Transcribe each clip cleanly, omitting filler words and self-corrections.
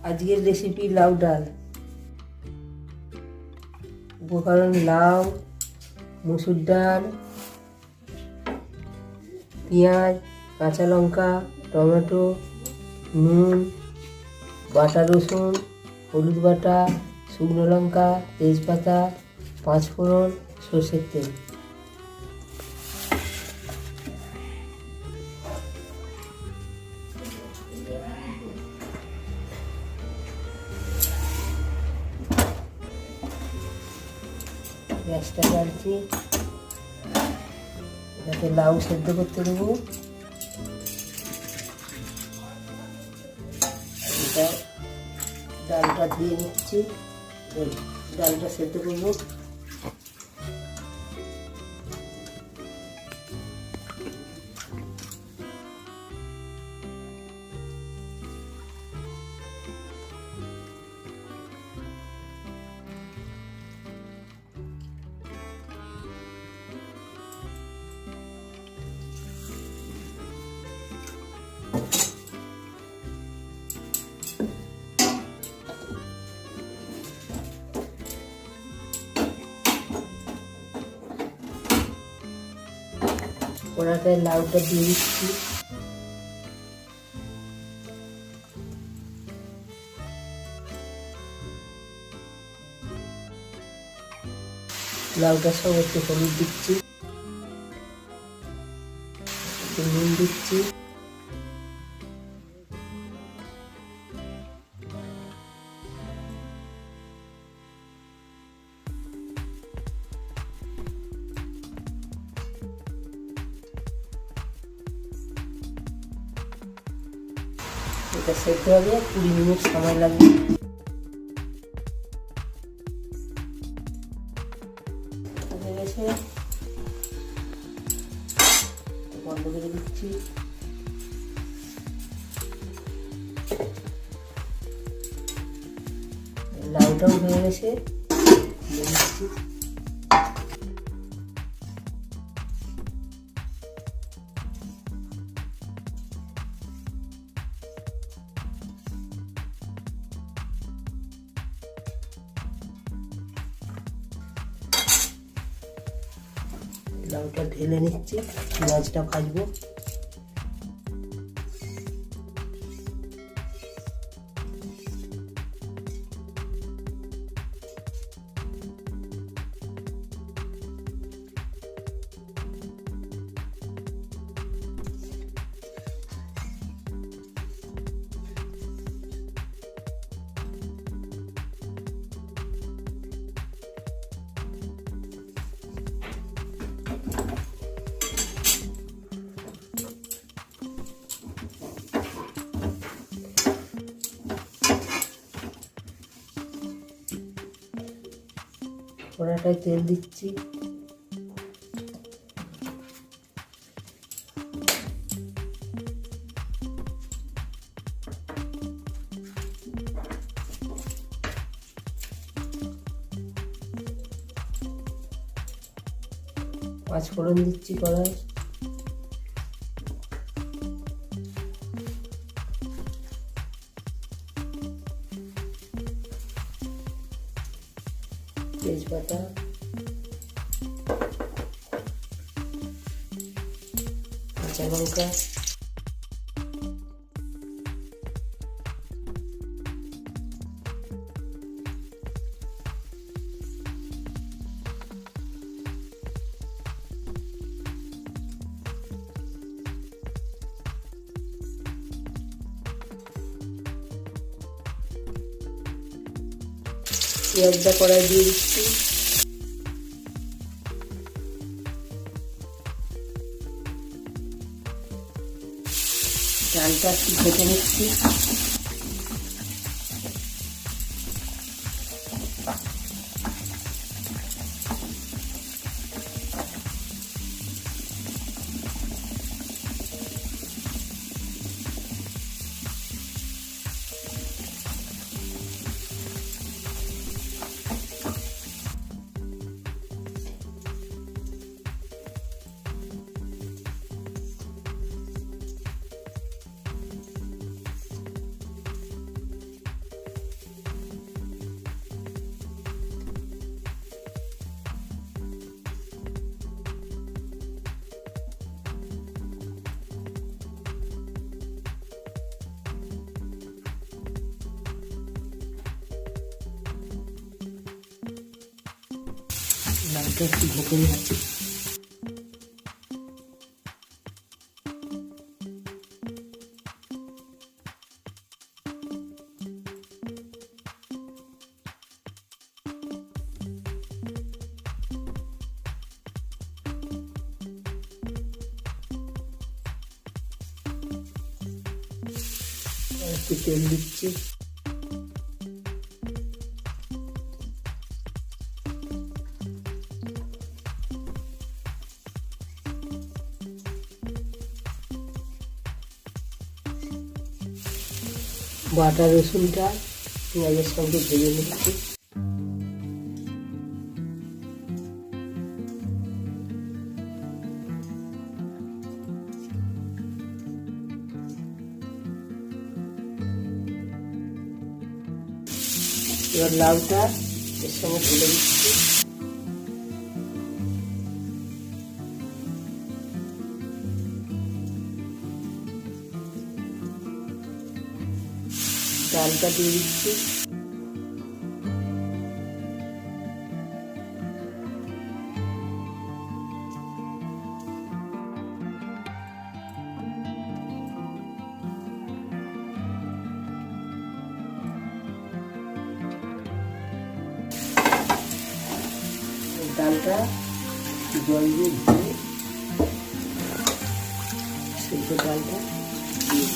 আজকের রেসিপি লাউ ডাল। উপকরণ: লাউ, মসুর ডাল, পেঁয়াজ, কাঁচা লঙ্কা, টমেটো, নুন, বাটা রসুন, হলুদ বাটা, শুকনো লঙ্কা, তেজপাতা, পাঁচ ফোড়ন, সরষের তেল। গ্যাসটা জ্বালছি, এটাকে লাউ সেদ্ধ করতে দেবো। এটা ডালটা দিয়ে নিচ্ছি, ডালটা সেদ্ধ করবো। কড়াতে লাউটা দিয়ে দিচ্ছি। লাউটার সঙ্গে একটু হলুদ দিচ্ছি, একটু নুন দিচ্ছি, এটা সেদ্ধ হবে 20 মিনিট সময় লাগবে। বন্ধ করে দিচ্ছি। লাউটাও হয়ে গেছে, লাউটা ঢেলে নিচ্ছি, পেঁয়াজটা ভাজবো। কড়াটায় তেল দিচ্ছি, পাঁচ ফোড়ন দিচ্ছি কড়াই, তেজপাতা, কাঁচা লঙ্কা, পেঁয়াজটা কড়াই দিয়ে দিচ্ছি, ডালটা একটু ভেজে নিচ্ছি। ডালটা একটু ঢেকে নিচ্ছি। একটু তেল দিচ্ছি। বাটা রসুনটা পেঁয়াজের সঙ্গে ভেজে নিচ্ছি। এবার লাউটা এর সঙ্গে ঢেলে দিচ্ছি। ডালটা দিয়ে দিচ্ছি। ডালটা জল দিয়ে ধুয়ে সেদ্ধ ডালটা দিয়ে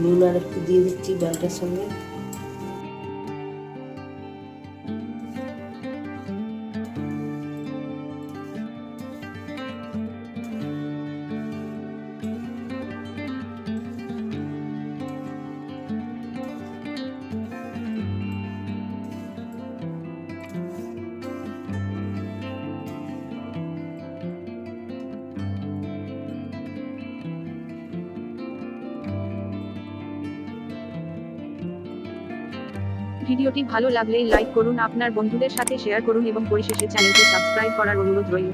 নুন আর একটু দিয়ে দিচ্ছি ডালটার সঙ্গে। ভিডিওটি ভালো লাগলে লাইক করুন, আপনার বন্ধুদের সাথে শেয়ার করুন এবং পরিশেষে চ্যানেলটি সাবস্ক্রাইব করার অনুরোধ রইল।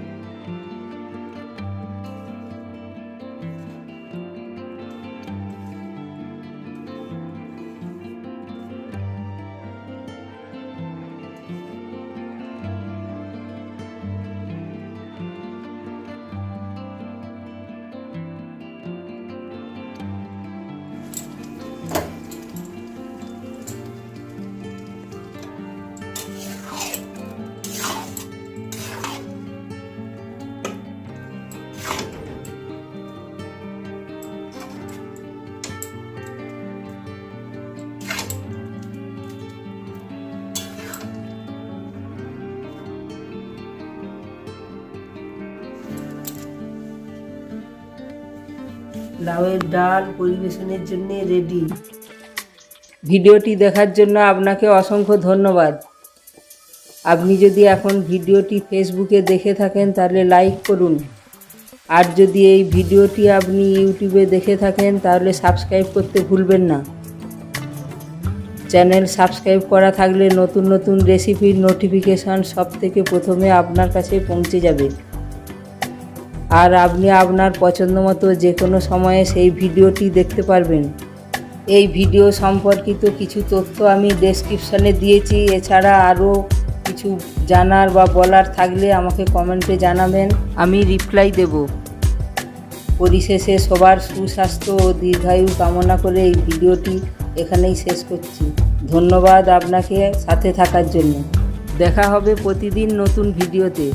লাউয়ের ডাল পরিবেশনের জন্য রেডি। ভিডিওটি দেখার জন্য আপনাকে অসংখ্য ধন্যবাদ। আপনি যদি এখন ভিডিওটি ফেসবুকে দেখে থাকেন তাহলে লাইক করুন, আর যদি এই ভিডিওটি আপনি ইউটিউবে দেখে থাকেন তাহলে সাবস্ক্রাইব করতে ভুলবেন না। চ্যানেল সাবস্ক্রাইব করা থাকলে নতুন নতুন রেসিপির নোটিফিকেশান সবথেকে প্রথমে আপনার কাছে পৌঁছে যাবে, আর আপনি আপনার পছন্দ মতো যে কোনো সময়ে সেই ভিডিওটি দেখতে পারবেন। এই ভিডিও সম্পর্কিত কিছু তথ্য আমি ডেসক্রিপশানে দিয়েছি। এছাড়া আরও কিছু জানার বা বলার থাকলে আমাকে কমেন্টে জানাবেন, আমি রিপ্লাই দেব। পরিশেষে সবার সুস্বাস্থ্য ও দীর্ঘায়ু কামনা করে এই ভিডিওটি এখানেই শেষ করছি। ধন্যবাদ আপনাকে সাথে থাকার জন্য। দেখা হবে প্রতিদিন নতুন ভিডিওতে।